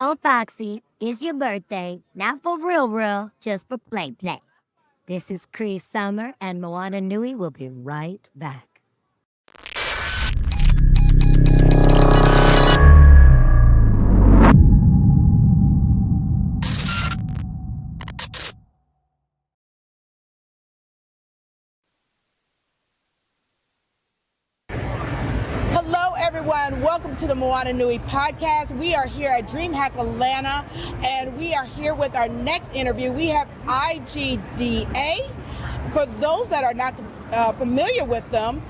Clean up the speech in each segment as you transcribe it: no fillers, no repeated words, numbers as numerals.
on, Foxy. It's your birthday. Not for real, just for play. This is Cree Summer, and Moana Nui will be right back. Hello, everyone. Welcome to the Moana Nui Podcast. We are here at Dreamhack Atlanta, and we are here with our next interview. We have IGDA. For those that are not familiar with them,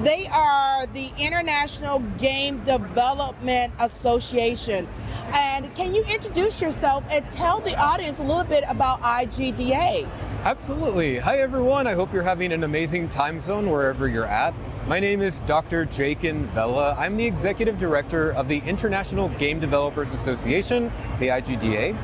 they are the International Game Development Association. And can you introduce yourself and tell the audience a little bit about IGDA? Absolutely. Hi, everyone. I hope you're having an amazing time zone wherever you're at. My name is Dr. Jakin Vella. I'm the Executive Director of the International Game Developers Association, the IGDA.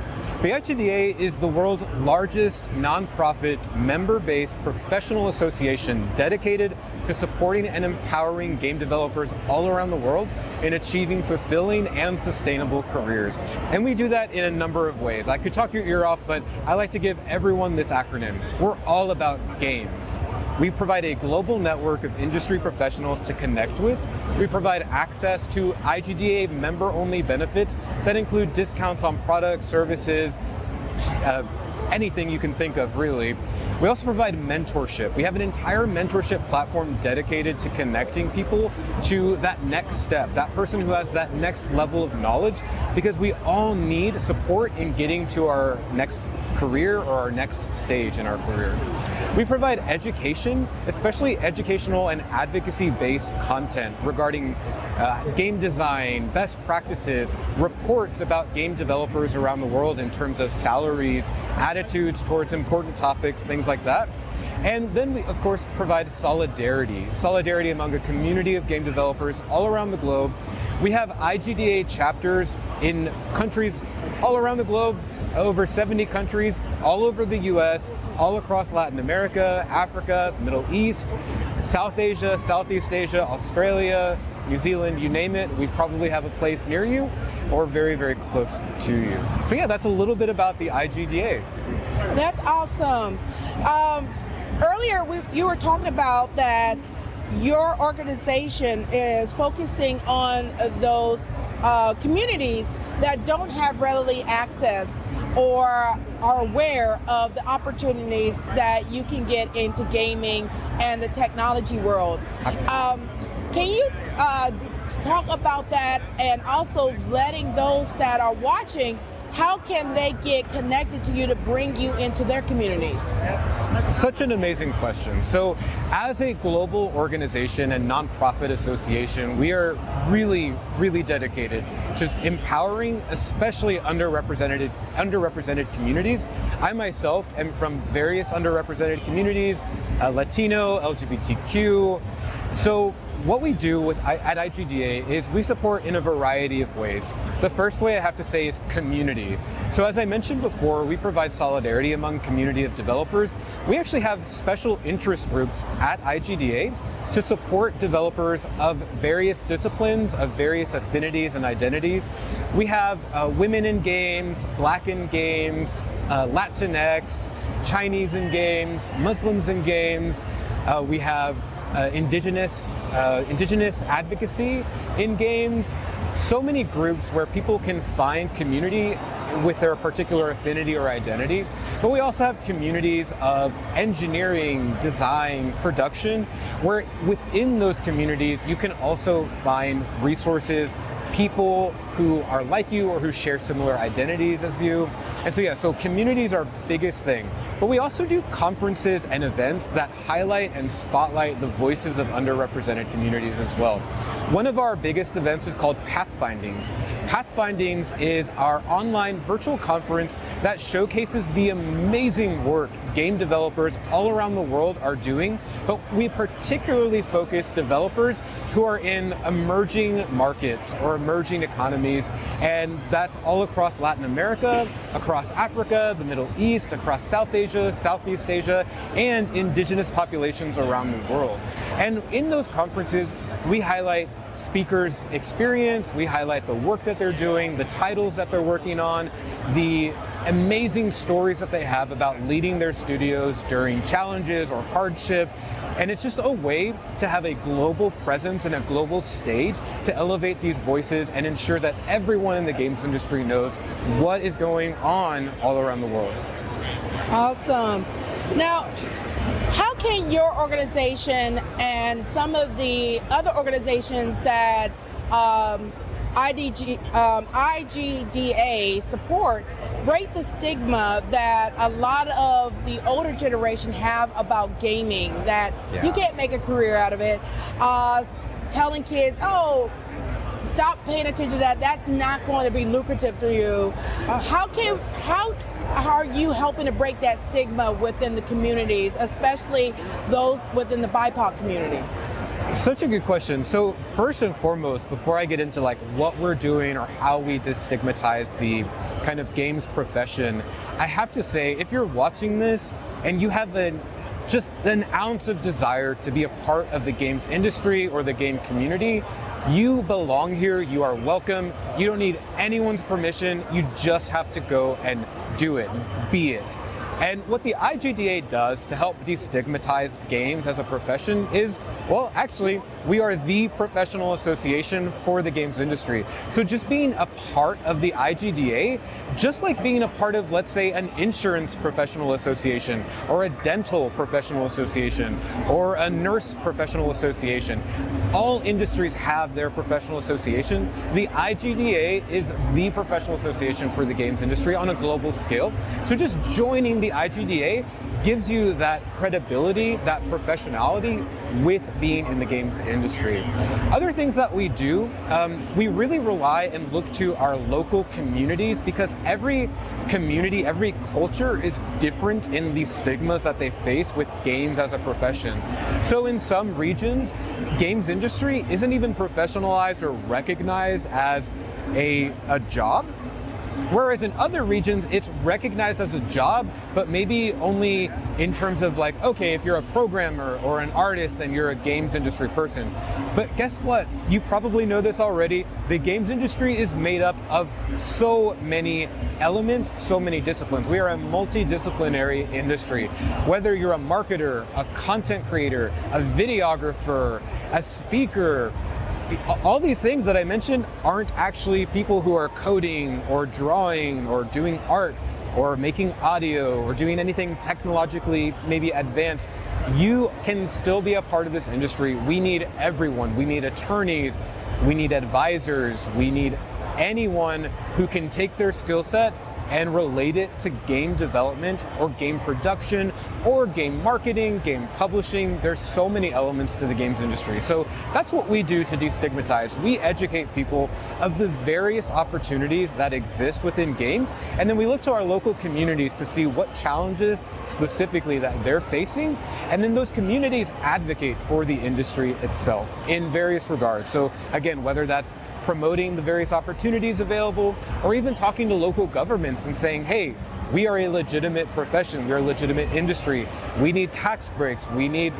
The IGDA is the world's largest nonprofit, member-based professional association dedicated to supporting and empowering game developers all around the world in achieving fulfilling and sustainable careers. And we do that in a number of ways. I could talk your ear off, but I like to give everyone this acronym. We're all about games. We provide a global network of industry professionals to connect with. We provide access to IGDA member-only benefits that include discounts on products, services, anything you can think of, really. We also provide mentorship. We have an entire mentorship platform dedicated to connecting people to that next step, that person who has that next level of knowledge, because we all need support in getting to our next career or our next stage in our career. We provide education, especially educational and advocacy-based content regarding game design, best practices, reports about game developers around the world in terms of salaries, attitudes towards important topics, things like that. And then we, of course, provide solidarity among a community of game developers all around the globe. We have IGDA chapters in countries all around the globe, over 70 countries, all over the US, all across Latin America, Africa, Middle East, South Asia, Southeast Asia, Australia, New Zealand, you name it. We probably have a place near you or very, very close to you. So yeah, that's a little bit about the IGDA. That's awesome. Earlier, you were talking about that your organization is focusing on those communities that don't have readily access or are aware of the opportunities that you can get into gaming and the technology world. Can you talk about that, and also letting those that are watching, how can they get connected to you to bring you into their communities? Such an amazing question. So as a global organization and nonprofit association, we are really, really dedicated to empowering especially underrepresented communities. I myself am from various underrepresented communities, Latino, LGBTQ. So what we do at IGDA is we support in a variety of ways. The first way I have to say is community. So as I mentioned before, we provide solidarity among community of developers. We actually have special interest groups at IGDA to support developers of various disciplines, of various affinities and identities. We have women in games, Black in games, Latinx, Chinese in games, Muslims in games. We have indigenous advocacy in games. So many groups where people can find community with their particular affinity or identity. But we also have communities of engineering, design, production, where within those communities you can also find resources, people who are like you or who share similar identities as you. And so yeah, so communities are our biggest thing. But we also do conferences and events that highlight and spotlight the voices of underrepresented communities as well. One of our biggest events is called Pathfindings. Pathfindings is our online virtual conference that showcases the amazing work game developers all around the world are doing, but we particularly focus developers who are in emerging markets or emerging economies, and that's all across Latin America, across Africa, the Middle East, across South Asia, Southeast Asia, and indigenous populations around the world. And in those conferences, we highlight speakers' experience, we highlight the work that they're doing, the titles that they're working on, the amazing stories that they have about leading their studios during challenges or hardship. And it's just a way to have a global presence and a global stage to elevate these voices and ensure that everyone in the games industry knows what is going on all around the world. Awesome. Now, how can your organization and some of the other organizations that IGDA support break the stigma that a lot of the older generation have about gaming, that you can't make a career out of it, telling kids, oh, stop paying attention to that, that's not going to be lucrative for you. How are you helping to break that stigma within the communities, especially those within the BIPOC community? Such a good question. So first and foremost, before I get into like what we're doing or how we destigmatize the kind of games profession, I have to say, if you're watching this and you have just an ounce of desire to be a part of the games industry or the game community, you belong here, you are welcome, you don't need anyone's permission, you just have to go and do it, be it. And what the IGDA does to help destigmatize games as a profession is, well, actually, we are the professional association for the games industry. So just being a part of the IGDA, just like being a part of, let's say, an insurance professional association, or a dental professional association, or a nurse professional association, all industries have their professional association. The IGDA is the professional association for the games industry on a global scale. So just joining the IGDA gives you that credibility, that professionality with being in the games industry. Other things that we do, we really rely and look to our local communities, because every community, every culture is different in the stigmas that they face with games as a profession. So in some regions, games industry isn't even professionalized or recognized as a job. Whereas in other regions, it's recognized as a job, but maybe only in terms of like, okay, if you're a programmer or an artist, then you're a games industry person. But guess what? You probably know this already. The games industry is made up of so many elements, so many disciplines. We are a multidisciplinary industry. Whether you're a marketer, a content creator, a videographer, a speaker, all these things that I mentioned aren't actually people who are coding or drawing or doing art or making audio or doing anything technologically maybe advanced. You can still be a part of this industry. We need everyone. We need attorneys, we need advisors, we need anyone who can take their skill set and relate it to game development or game production or game marketing, game publishing. There's so many elements to the games industry. So that's what we do to destigmatize. We educate people of the various opportunities that exist within games, and then we look to our local communities to see what challenges specifically that they're facing, and then those communities advocate for the industry itself in various regards. So again, whether that's promoting the various opportunities available, or even talking to local governments and saying, hey, we are a legitimate profession, we're a legitimate industry, we need tax breaks, we need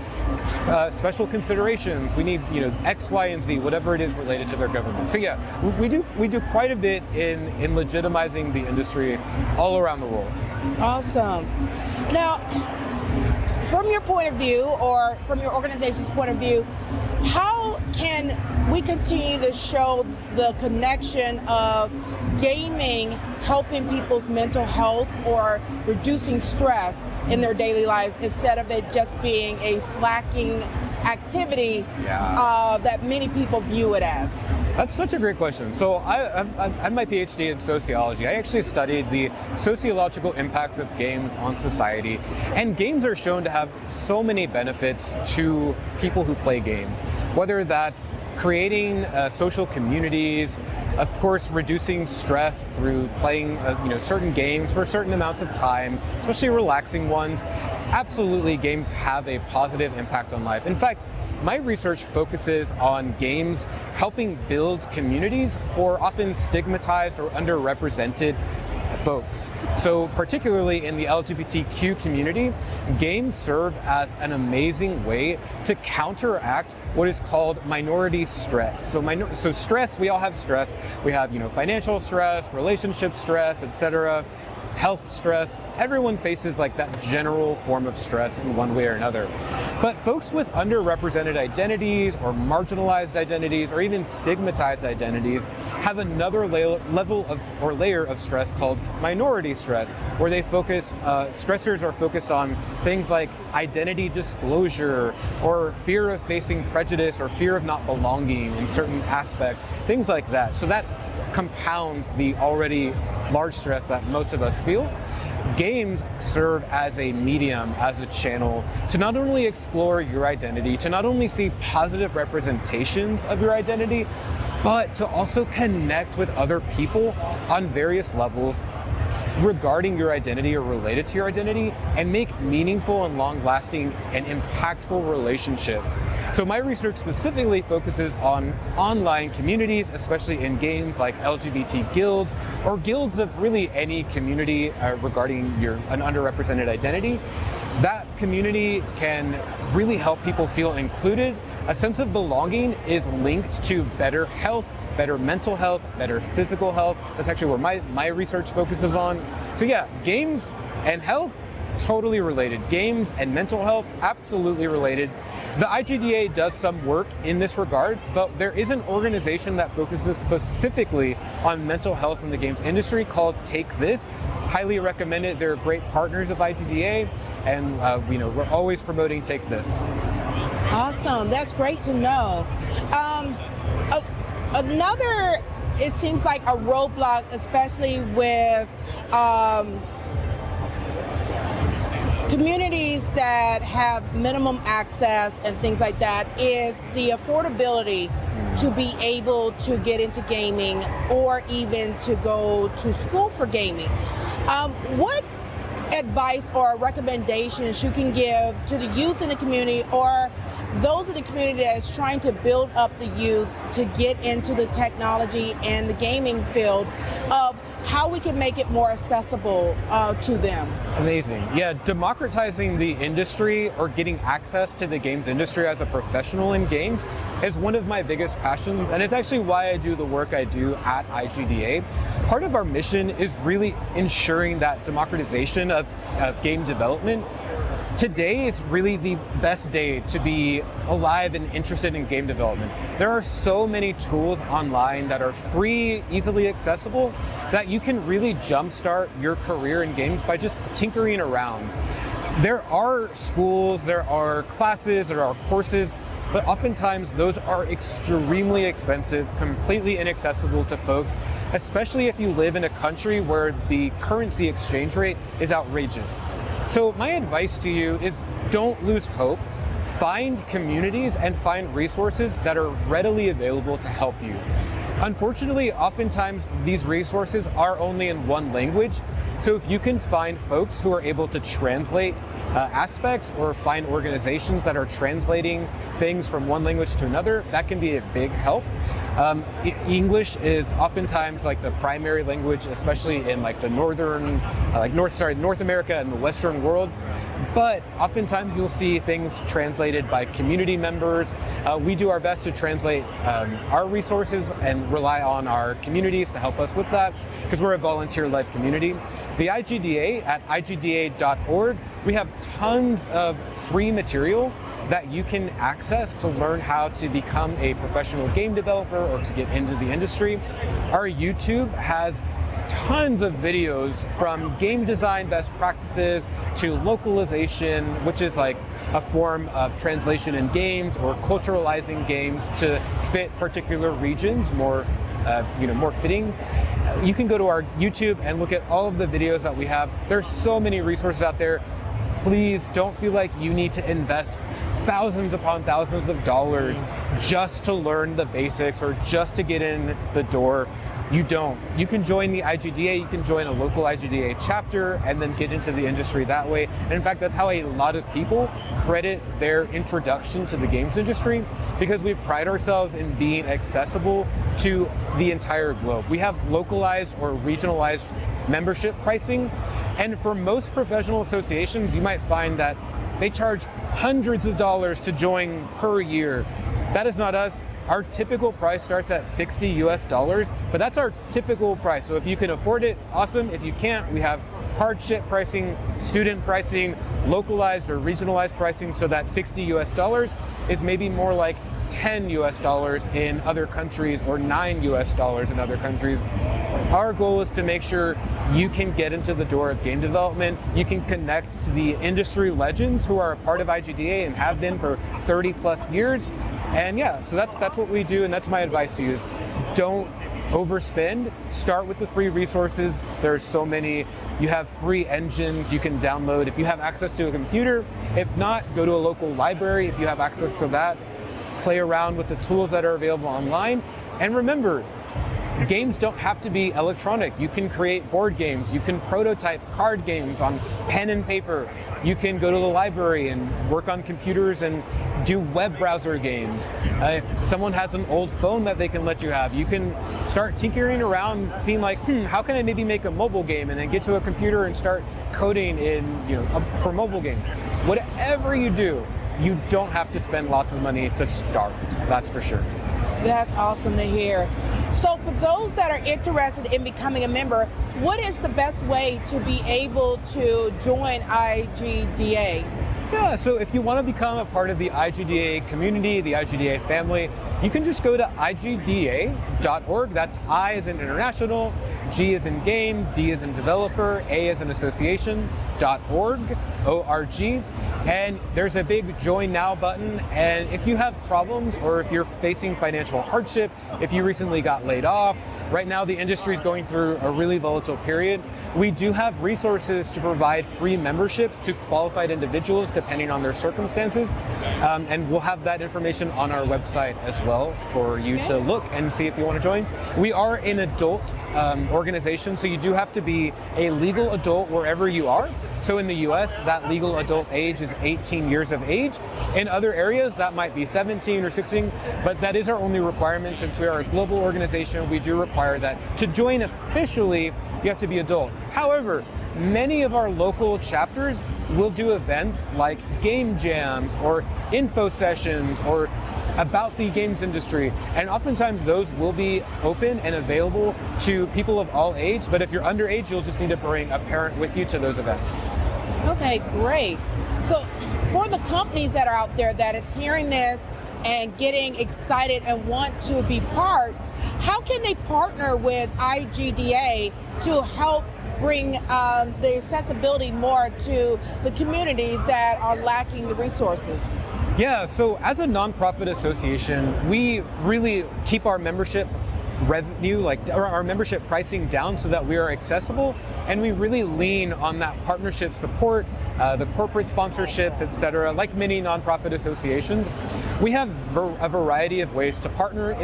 special considerations, we need X, Y, and Z, whatever it is related to their government. So yeah, we do quite a bit in legitimizing the industry all around the world. Awesome. Now, from your point of view, or from your organization's point of view, how can we continue to show the connection of gaming helping people's mental health or reducing stress in their daily lives, instead of it just being a slacking activity that many people view it as? That's such a great question. So I have my PhD in sociology. I actually studied the sociological impacts of games on society, and games are shown to have so many benefits to people who play games, whether that's creating social communities, of course reducing stress through playing certain games for certain amounts of time, especially relaxing ones. Absolutely, games have a positive impact on life. In fact, my research focuses on games helping build communities for often stigmatized or underrepresented folks. So particularly in the LGBTQ community, games serve as an amazing way to counteract what is called minority stress. So stress, we all have stress. We have, financial stress, relationship stress, etc., health stress. Everyone faces like that general form of stress in one way or another. But folks with underrepresented identities or marginalized identities or even stigmatized identities have another layer of stress called minority stress, where stressors are focused on things like identity disclosure or fear of facing prejudice or fear of not belonging in certain aspects, things like that. So that compounds the already large stress that most of us feel. Games serve as a medium, as a channel to not only explore your identity, to not only see positive representations of your identity, but to also connect with other people on various levels regarding your identity or related to your identity and make meaningful and long-lasting and impactful relationships. So my research specifically focuses on online communities, especially in games like LGBT guilds or guilds of really any community regarding an underrepresented identity. That community can really help people feel included. A sense of belonging is linked to better health, better mental health, better physical health. That's actually where my research focuses on. So yeah, games and health, totally related. Games and mental health, absolutely related. The IGDA does some work in this regard, but there is an organization that focuses specifically on mental health in the games industry called Take This. Highly recommend it. They're great partners of IGDA, and we're always promoting Take This. Awesome, that's great to know. Another, it seems like a roadblock, especially with communities that have minimum access and things like that, is the affordability to be able to get into gaming or even to go to school for gaming. What advice or recommendations you can give to the youth in the community or those in the community that is trying to build up the youth to get into the technology and the gaming field, of how we can make it more accessible to them? Amazing. Yeah, democratizing the industry or getting access to the games industry as a professional in games is one of my biggest passions, and it's actually why I do the work I do at IGDA. Part of our mission is really ensuring that democratization of game development. Today is really the best day to be alive and interested in game development. There are so many tools online that are free, easily accessible, that you can really jumpstart your career in games by just tinkering around. There are schools, there are classes, there are courses, but oftentimes those are extremely expensive, completely inaccessible to folks, especially if you live in a country where the currency exchange rate is outrageous. So my advice to you is don't lose hope. Find communities and find resources that are readily available to help you. Unfortunately, oftentimes these resources are only in one language. So if you can find folks who are able to translate aspects or find organizations that are translating things from one language to another, that can be a big help. English is oftentimes like the primary language, especially in like the North America and the Western world. But oftentimes you'll see things translated by community members. We do our best to translate our resources and rely on our communities to help us with that, because we're a volunteer-led community. The IGDA at igda.org, we have tons of free material that you can access to learn how to become a professional game developer or to get into the industry. Our YouTube has tons of videos from game design best practices to localization, which is like a form of translation in games or culturalizing games to fit particular regions more fitting. You can go to our YouTube and look at all of the videos that we have. There's so many resources out there. Please don't feel like you need to invest thousands upon thousands of dollars just to learn the basics or just to get in the door. You don't. You can join the IGDA, you can join a local IGDA chapter and then get into the industry that way. And in fact, that's how a lot of people credit their introduction to the games industry, because we pride ourselves in being accessible to the entire globe. We have localized or regionalized membership pricing. And for most professional associations, you might find that they charge hundreds of dollars to join per year. That is not us. Our typical price starts at $60 US, but that's our typical price. So if you can afford it, awesome. If you can't, we have hardship pricing, student pricing, localized or regionalized pricing, so that $60 US is maybe more like $10 US in other countries or $9 US in other countries. Our goal is to make sure you can get into the door of game development, you can connect to the industry legends who are a part of IGDA and have been for 30 plus years. And yeah, so that's what we do, and that's my advice to you is don't overspend. Start with the free resources. There's so many. You have free engines you can download if you have access to a computer. If not, go to a local library if you have access to that. Play around with the tools that are available online. And remember, games don't have to be electronic. You can create board games. You can prototype card games on pen and paper. You can go to the library and work on computers and do web browser games. If someone has an old phone that they can let you have, you can start tinkering around, seeing like, how can I maybe make a mobile game, and then get to a computer and start coding in, for mobile game. Whatever you do, you don't have to spend lots of money to start. That's for sure. That's awesome to hear. So for those that are interested in becoming a member, what is the best way to be able to join IGDA? Yeah, so if you want to become a part of the IGDA community, the IGDA family, you can just go to igda.org. That's I as in international, G as in game, D as in developer, A as in association.org, O-R-G. And there's a big join now button. And if you have problems or if you're facing financial hardship, if you recently got laid off, right now the industry is going through a really volatile period. We do have resources to provide free memberships to qualified individuals depending on their circumstances. And we'll have that information on our website as well for you to look and see if you want to join. We are an adult organization, so you do have to be a legal adult wherever you are. So in the US, that legal adult age is 18 years of age. In other areas, that might be 17 or 16, but that is our only requirement. Since we are a global organization, we do require that. To join officially, you have to be adult. However, many of our local chapters will do events like game jams or info sessions or about the games industry. And oftentimes those will be open and available to people of all age. But if you're underage, you'll just need to bring a parent with you to those events. Okay, great. So for the companies that are out there that is hearing this and getting excited and want to be part, how can they partner with IGDA to help bring the accessibility more to the communities that are lacking the resources? Yeah, so as a nonprofit association, we really keep our membership revenue, our membership pricing down so that we are accessible, and we really lean on that partnership support, the corporate sponsorships, etc. Like many nonprofit associations, we have a variety of ways to partner.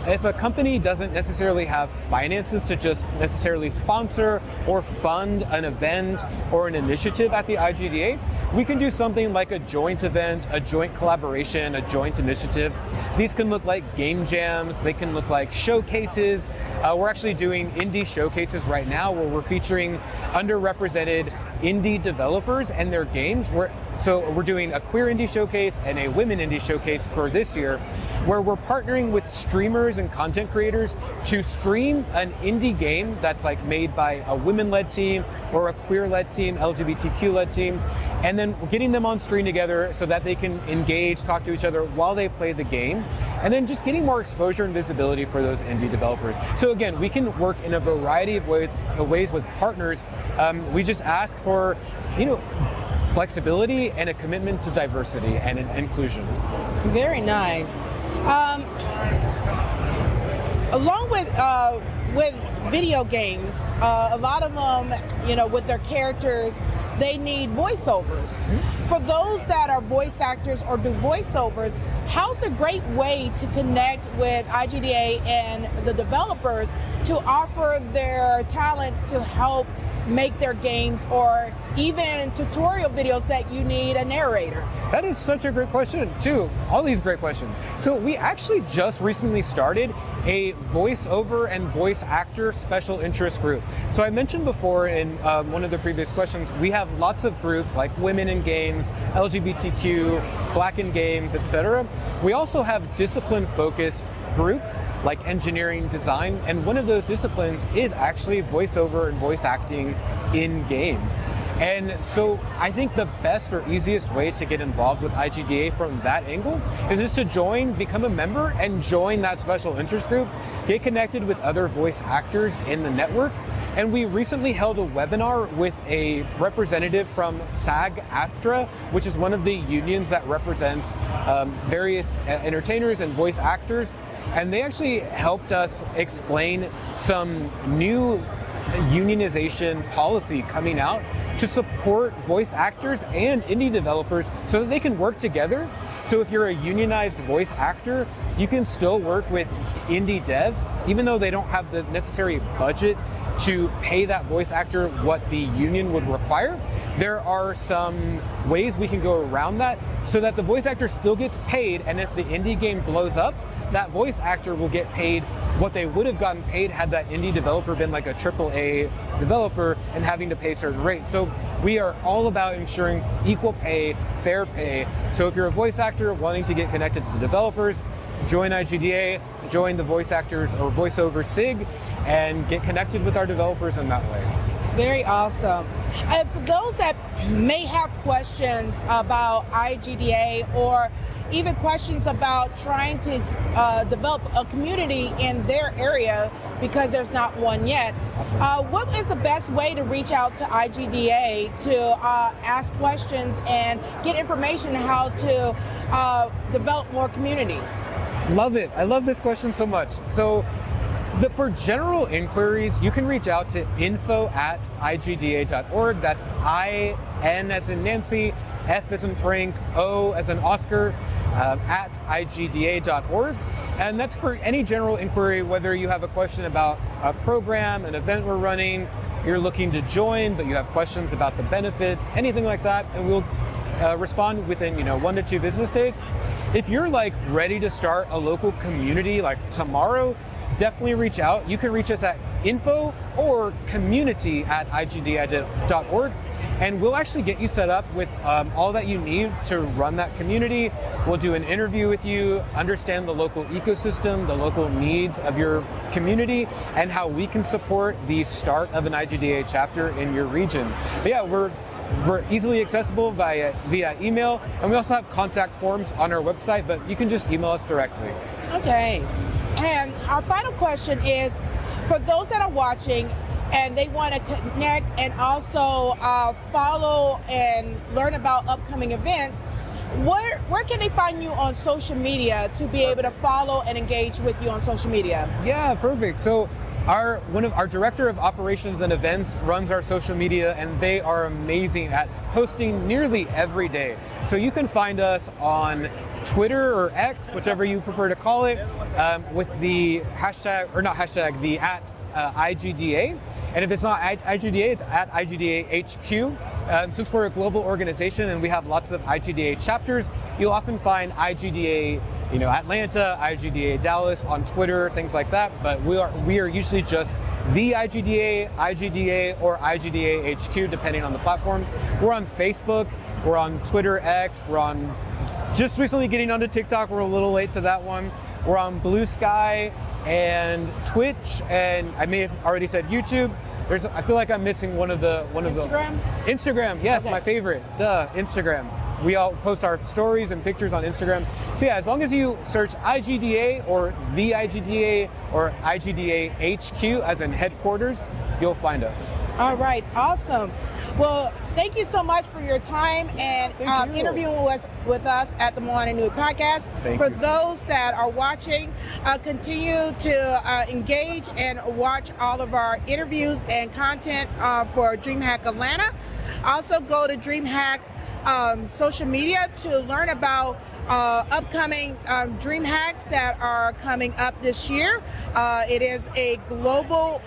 If a company doesn't necessarily have finances to just necessarily sponsor or fund an event or an initiative at the IGDA, we can do something like a joint event, a joint collaboration, a joint initiative. These can look like game jams, they can look like showcases. We're actually doing indie showcases right now where we're featuring underrepresented indie developers and their games. So we're doing a queer indie showcase and a women indie showcase for this year, where we're partnering with streamers and content creators to stream an indie game that's like made by a women-led team or a queer-led team, LGBTQ-led team, and then getting them on screen together so that they can engage, talk to each other while they play the game, and then just getting more exposure and visibility for those indie developers. So again, we can work in a variety of ways with partners. We just ask for, flexibility and a commitment to diversity and inclusion. Very nice. Along with video games, a lot of them, with their characters, they need voiceovers. Mm-hmm. For those that are voice actors or do voiceovers, how's a great way to connect with IGDA and the developers to offer their talents to help make their games, or even tutorial videos that you need a narrator? That is such a great question, too. All these great questions. So we actually just recently started a voiceover and voice actor special interest group. So I mentioned before in one of the previous questions, we have lots of groups like Women in Games, LGBTQ, Black in Games, etc. We also have discipline-focused groups like engineering, design, and one of those disciplines is actually voiceover and voice acting in games. And so I think the best or easiest way to get involved with IGDA from that angle is just to join, become a member, and join that special interest group, get connected with other voice actors in the network. And we recently held a webinar with a representative from SAG-AFTRA, which is one of the unions that represents various entertainers and voice actors. And they actually helped us explain some new unionization policy coming out to support voice actors and indie developers so that they can work together. So if you're a unionized voice actor, you can still work with indie devs, even though they don't have the necessary budget to pay that voice actor what the union would require. There are some ways we can go around that so that the voice actor still gets paid, and if the indie game blows up, that voice actor will get paid what they would have gotten paid had that indie developer been like a AAA developer and having to pay certain rates. So we are all about ensuring equal pay, fair pay. So if you're a voice actor wanting to get connected to the developers, join IGDA, join the voice actors or voiceover SIG, and get connected with our developers in that way. Very awesome. And for those that may have questions about IGDA or even questions about trying to develop a community in their area because there's not one yet, what is the best way to reach out to IGDA to ask questions and get information on how to develop more communities? Love it. I love this question so much. So for general inquiries, you can reach out to info@igda.org. That's I-N as in Nancy, F as in Frank, O as in Oscar, at igda.org. And that's for any general inquiry, whether you have a question about a program, an event we're running, you're looking to join, but you have questions about the benefits, anything like that, and we'll respond within 1 to 2 business days. If you're like ready to start a local community like tomorrow, definitely reach out. You can reach us at info or community@igda.org, and we'll actually get you set up with all that you need to run that community. We'll do an interview with you, understand the local ecosystem, the local needs of your community, and how we can support the start of an IGDA chapter in your region. But yeah, we're easily accessible via email, and we also have contact forms on our website, but you can just email us directly. Okay. And our final question is, for those that are watching and they want to connect and also follow and learn about upcoming events, where can they find you on social media to be able to follow and engage with you on social media? Yeah, perfect. So our director of operations and events runs our social media, and they are amazing at hosting nearly every day. So you can find us on Twitter or X, whichever you prefer to call it, with the hashtag, or not hashtag, the @IGDA. And if it's not IGDA, it's @IGDA HQ. Since we're a global organization and we have lots of IGDA chapters, you'll often find IGDA, Atlanta, IGDA Dallas on Twitter, things like that. But we are usually just the IGDA, or IGDA HQ, depending on the platform. We're on Facebook, we're on Twitter X, we're on just recently getting onto TikTok. We're a little late to that one. We're on Blue Sky and Twitch, and I may have already said YouTube. I feel like I'm missing one of the Instagram, yes, okay. My favorite. Instagram. We all post our stories and pictures on Instagram. So yeah, as long as you search IGDA or the IGDA or IGDA HQ as in headquarters, you'll find us. All right, awesome. Well, thank you so much for your time and interviewing with us at the Moana Nui Podcast. For those that are watching, continue to engage and watch all of our interviews and content for Dreamhack Atlanta. Also go to Dreamhack social media to learn about upcoming dream hacks that are coming up this year. It is a global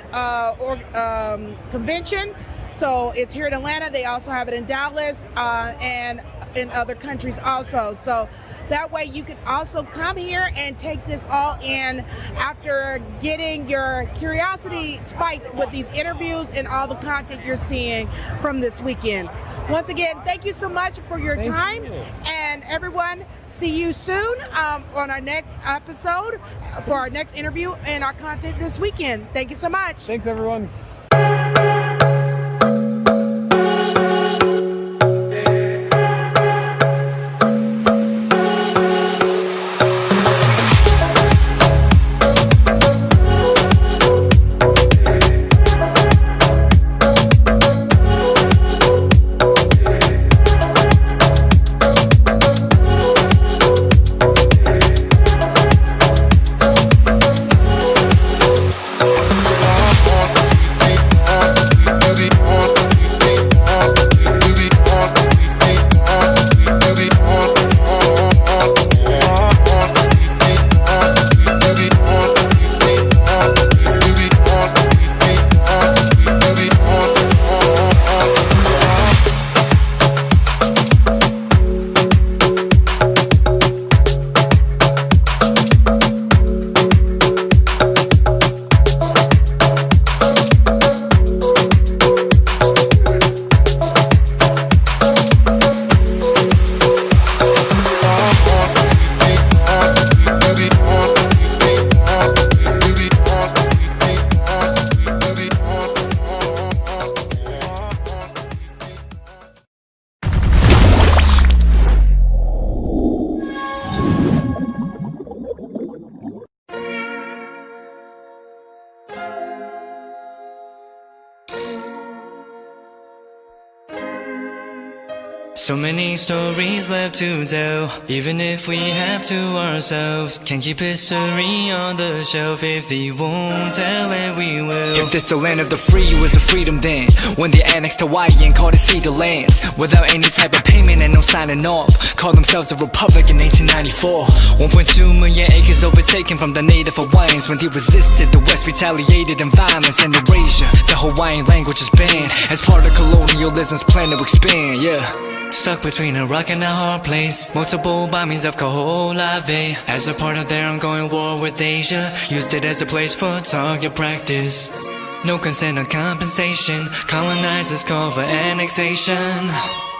convention. So it's here in Atlanta. They also have it in Dallas and in other countries also. So that way you can also come here and take this all in after getting your curiosity spiked with these interviews and all the content you're seeing from this weekend. Once again, thank you so much for your time. And everyone, see you soon on our next episode for our next interview and our content this weekend. Thank you so much. Thanks, everyone. So many stories left to tell, even if we have to ourselves. Can keep history on the shelf. If they won't tell it, we will. If this the land of the free, it was a freedom then, when they annexed Hawaii and called it Cedar Lands, without any type of payment and no signing off. Called themselves a republic in 1894. 1.2 million acres overtaken from the native Hawaiians. When they resisted, the West retaliated in violence and erasure. The Hawaiian language is banned as part of colonialism's plan to expand, yeah. Stuck between a rock and a hard place. Multiple bombings of Kaho'olawe as a part of their ongoing war with Asia. Used it as a place for target practice. No consent or compensation. Colonizers call for annexation.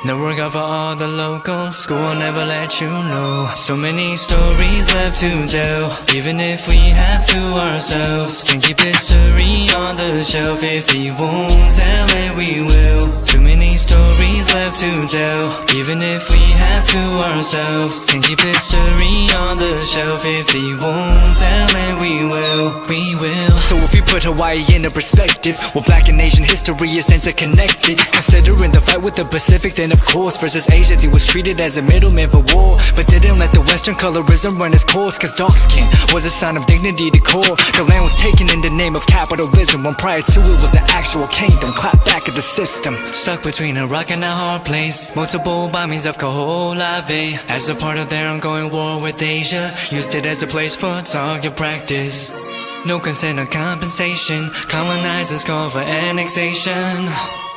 No work out for all the locals. School will never let you know. So many stories left to tell, even if we have to ourselves. Can keep history on the shelf. If they won't tell it, we will. Too many stories left to tell, even if we have to ourselves. Can keep history on the shelf. If they won't tell it, we will. We will. So if we put Hawaii into perspective, well, Black and Asian history is interconnected. Considering the fight with the Pacific, then of course, versus Asia, they was treated as a middleman for war, but didn't let the Western colorism run its course, cause dark skin was a sign of dignity to core. The land was taken in the name of capitalism, when prior to it was an actual kingdom. Clap back at the system. Stuck between a rock and a hard place. Multiple bombings of Kaho'olawe as a part of their ongoing war with Asia. Used it as a place for target practice. No consent or compensation. Colonizers call for annexation.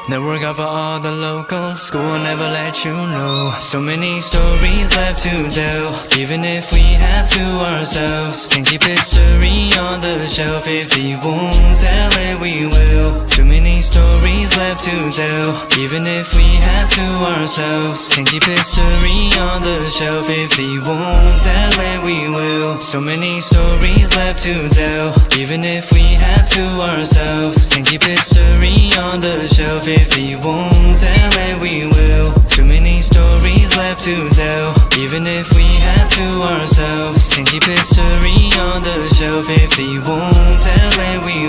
No work out for all the locals. School will never let you know. So many stories left to tell, even if we have to ourselves. Can keep history on the shelf. If they won't tell it, we will. Too many stories left to tell, even if we have to ourselves. Can keep history on the shelf. If they won't tell it, we will. So many stories left to tell, even if we have to ourselves. Can keep history on the shelf. If they won't tell it, we will. Too many stories left to tell, even if we have to ourselves. Can keep history on the shelf. If they won't tell it, we